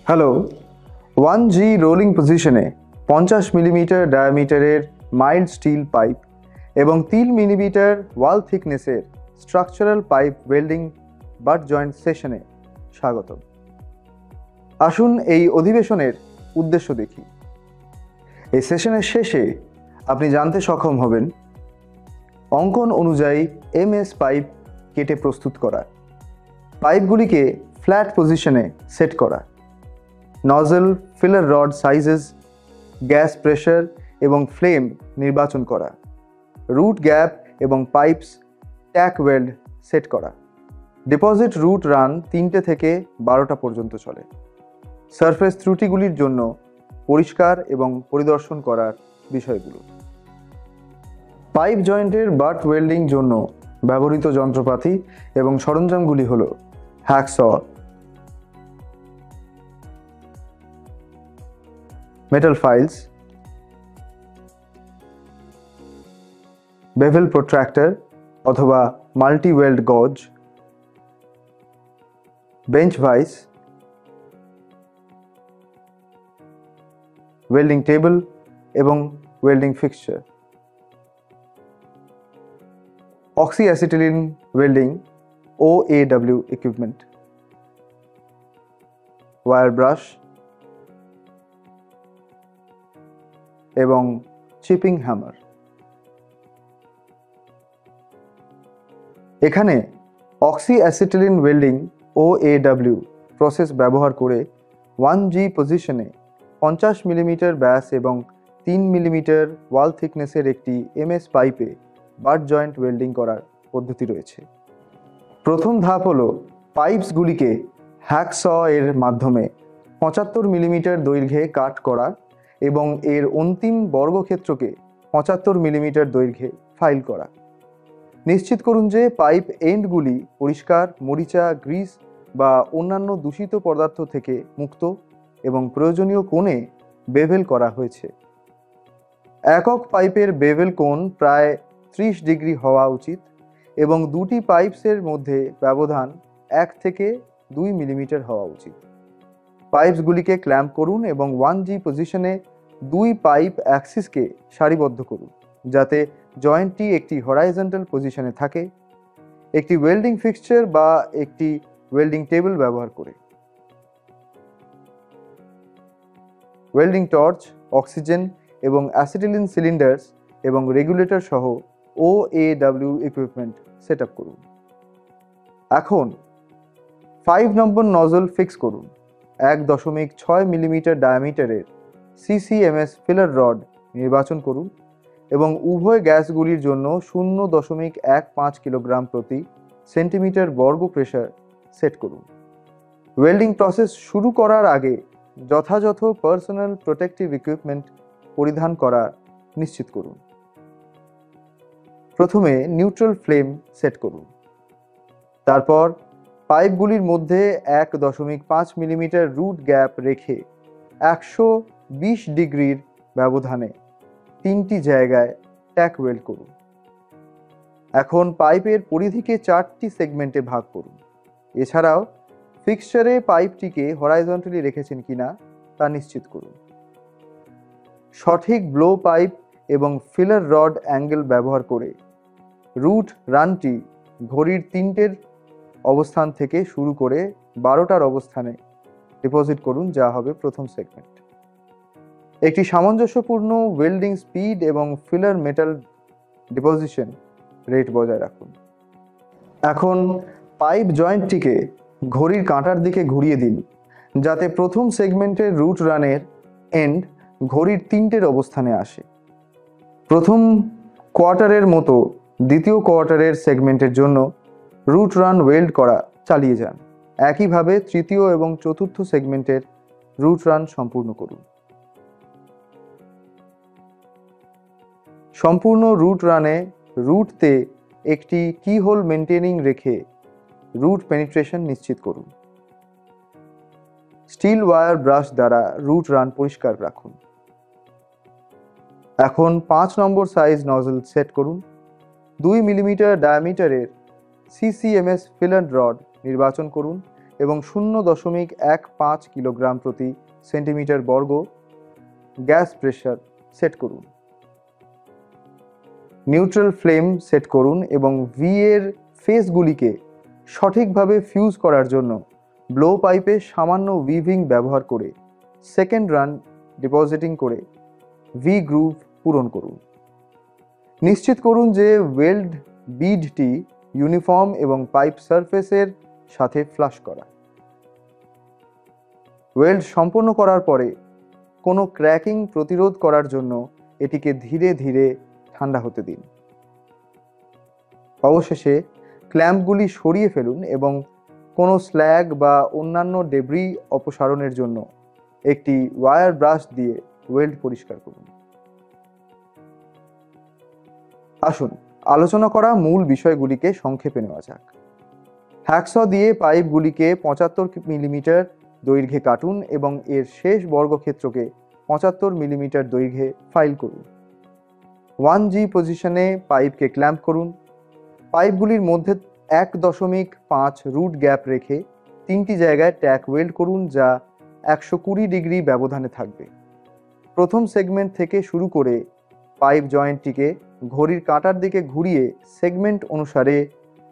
Hello, 1G rolling পজিশনে 50 millimeter ডায়ামিটারের mild steel pipe এবং 3 মিলিমিটার ওয়াল থিকনেসের structural pipe welding butt joint সেশনে স্বাগত। আসুন এই অধিবেশনের উদ্দেশ্য দেখি। এই সেশনের শেষে আপনি জানতে সক্ষম হবেন অঙ্কন অনুযায়ী MS পাইপ কেটে প্রস্তুত করা, পাইপগুলিকে ফ্ল্যাট পজিশনে সেট করা, nozzle filler rod sizes, gas pressure এবং ফ্লেম নির্বাচন করা, রুট গ্যাপ এবং পাইপস ট্যাক ওয়েল্ড সেট করা। ডিপোজিট রুট রান 3টে থেকে 12টা পর্যন্ত চলে। সারফেস ত্রুটিগুলির জন্য পরিষ্কার এবং পরিদর্শন করার বিষয়গুলো। পাইপ জয়েন্টের বাট ওয়েল্ডিং জন্য ব্যবহৃত যন্ত্রপাতি এবং সরঞ্জামগুলি হল hacksaw, metal files, bevel protractor অথবা multi weld gauge, bench vice, welding table এবং welding fixture. Oxyacetylene welding OAW equipment, wire brush এবং চিপিং হ্যামার। এখানে অক্সিঅ্যাসিটিলিন ওয়েল্ডিং OAW প্রসেস ব্যবহার করে 1G পজিশনে 50 মিলিমিটার ব্যাস এবং 3 মিলিমিটার ওয়াল থিকনেসের একটি MS পাইপে বাট জয়েন্ট ওয়েল্ডিং করার পদ্ধতি রয়েছে। প্রথম ধাপ হলো পাইপসগুলিকে হ্যাকস এর মাধ্যমে 75 মিলিমিটার দৈর্ঘ্যে কাট করা এবং এর অন্তিম বর্গক্ষেত্রকে 75 মিলিমিটার দৈর্ঘ্যে ফাইল করা। নিশ্চিত করুন যে পাইপ এন্ডগুলি পরিষ্কার, মরিচা, গ্রিস বা অন্যান্য দূষিত পদার্থ থেকে মুক্ত এবং প্রয়োজনীয় কোণে বেভেল করা হয়েছে। একক পাইপের বেভেল কোণ প্রায় 30 ডিগ্রি হওয়া উচিত এবং দুটি পাইপসের মধ্যে ব্যবধান 1 থেকে 2 মিলিমিটার হওয়া উচিত। পাইপসগুলিকে ক্ল্যাম্প করুন এবং 1G পজিশনে 2 পাইপ অ্যাক্সিসকে সারিবদ্ধ করুন যাতে জয়েন্টটি একটি হরাইজন্টাল পজিশনে থাকে, একটি ওয়েল্ডিং ফিক্সচার বা একটি ওয়েল্ডিং টেবিল ব্যবহার করে। ওয়েল্ডিং টর্চ, অক্সিজেন এবং অ্যাসিটিলিন সিলিন্ডার্স এবং রেগুলেটর সহ OAW ইকুইপমেন্ট সেট আপ করুন। এখন 5 নম্বর নজল ফিক্স করুন। 1.6 মিলিমিটার ডায়ামিটারের CCMS ফিলার রড নির্বাচন করুন এবং উভয় গ্যাসগুলির জন্য 0.15 কিলোগ্রাম প্রতি সেন্টিমিটার বর্গ প্রেশার সেট করুন। ওয়েল্ডিং প্রসেস শুরু করার আগে যথাযথ পার্সোনাল প্রোটেক্টিভ ইকুইপমেন্ট পরিধান করা নিশ্চিত করুন। প্রথমে নিউট্রাল ফ্লেম সেট করুন। তারপর পাইপগুলির মধ্যে 1.5 মিলিমিটার রুট গ্যাপ রেখে 120 ডিগ্রির ব্যবধানে 3টি জায়গায় ট্যাক ওয়েল্ড করুন। এখন পাইপের পরিধিকে 4টি সেগমেন্টে ভাগ করুন। এছাড়াও ফিক্সচারে পাইপটিকে হরাইজন্টালি রেখেছেন কিনা তা নিশ্চিত করুন। সঠিক ব্লো পাইপ এবং ফিলার রড অ্যাঙ্গেল ব্যবহার করে রুট রানটি ঘড়ির 3টের অবস্থান থেকে শুরু করে 12টার অবস্থানে ডিপোজিট করুন, যা হবে প্রথম সেগমেন্ট। একটি সামঞ্জস্যপূর্ণ ওয়েল্ডিং স্পিড এবং ফিলার মেটাল ডিপোজিশন রেট বজায় রাখুন। এখন পাইপ জয়েন্টটিকে ঘড়ির কাঁটার দিকে ঘুরিয়ে দিন যাতে প্রথম সেগমেন্টের রুট রানের এন্ড ঘড়ির 3টের অবস্থানে আসে। প্রথম কোয়ার্টারের মতো দ্বিতীয় কোয়ার্টারের সেগমেন্টের জন্য রুট রান ওয়েল্ড করা চালিয়ে যান। একইভাবে তৃতীয় এবং চতুর্থ সেগমেন্টের রুট রান সম্পূর্ণ করুন। সম্পূর্ণ রুট রানে রুটতে একটি কি হোল মেনটেনিং রেখে রুট পেনিট্রেশন নিশ্চিত করুন। স্টিল ওয়্যার ব্রাশ দ্বারা রুট রান পরিষ্কার রাখুন। এখন 5 নম্বর সাইজ নজল সেট করুন। 2 মিলিমিটার ডায়ামিটারের CCMS ফিলার রড নির্বাচন করুন এবং 0.15 কিলোগ্রাম প্রতি সেন্টিমিটার বর্গ গ্যাস প্রেশার সেট করুন। নিউট্রাল ফ্লেম সেট করুন এবং ভি এর ফেসগুলিকে সঠিকভাবে ফিউজ করার জন্য ব্লো পাইপে সামান্য উইভিং ব্যবহার করে সেকেন্ড রান ডিপোজিটিং করে ভি গ্রুভ পূরণ করুন। নিশ্চিত করুন যে ওয়েল্ড বিডটি ইউনিফর্ম এবং পাইপ সারফেসের সাথে ফ্লাশ করা। ওয়েল্ড সম্পন্ন করার পরে কোনো ক্র্যাকিং প্রতিরোধ করার জন্য এটিকে ধীরে ধীরে ঠান্ডা হতে দিন। অবশেষে ক্ল্যাম্পগুলি সরিয়ে ফেলুন এবং কোনো স্ল্যাগ বা অন্যান্য ডেব্রি অপসারণের জন্য একটি ওয়্যার ব্রাশ দিয়ে ওয়েল্ড পরিষ্কার করুন। আসুন আলোচনা করা মূল বিষয়গুলিকে সংক্ষেপে নেওয়া যাক। হ্যাকস দিয়ে পাইপগুলিকে 75 মিলিমিটার দৈর্ঘ্যে কাটুন এবং এর শেষ বর্গক্ষেত্রকে 75 মিলিমিটার দৈর্ঘ্যে ফাইল করুন। 1G পজিশনে পাইপকে ক্ল্যাম্প করুন। পাইপগুলির মধ্যে 1.5 রুট গ্যাপ রেখে 3টি জায়গায় ট্যাক ওয়েল্ড করুন, যা 120 ডিগ্রি ব্যবধানে থাকবে। প্রথম সেগমেন্ট থেকে শুরু করে পাইপ জয়েন্টটিকে ঘড়ির কাঁটার দিকে ঘুরিয়ে সেগমেন্ট অনুসারে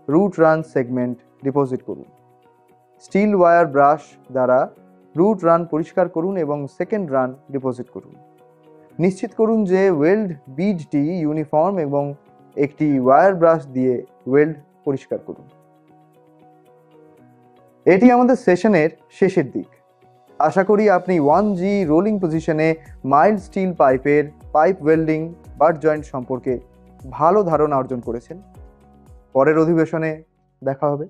রুট রান সেগমেন্ট ডিপোজিট করুন। স্টিল ওয়্যার ব্রাশ দ্বারা রুট রান পরিষ্কার করুন এবং সেকেন্ড রান ডিপোজিট করুন। নিশ্চিত করুন যে ওয়েল্ড বিডটি ইউনিফর্ম এবং একটি ওয়্যার ব্রাশ দিয়ে ওয়েল্ড পরিষ্কার করুন। এটি আমাদের সেশনের শেষের দিক। আশা করি আপনি 1G রোলিং পজিশনে মাইল্ড স্টিল পাইপের পাইপ ওয়েল্ডিং বাট জয়েন্ট সম্পর্কে ভালো ধারণা অর্জন করেছেন। পরের অধিবেশনে দেখা হবে।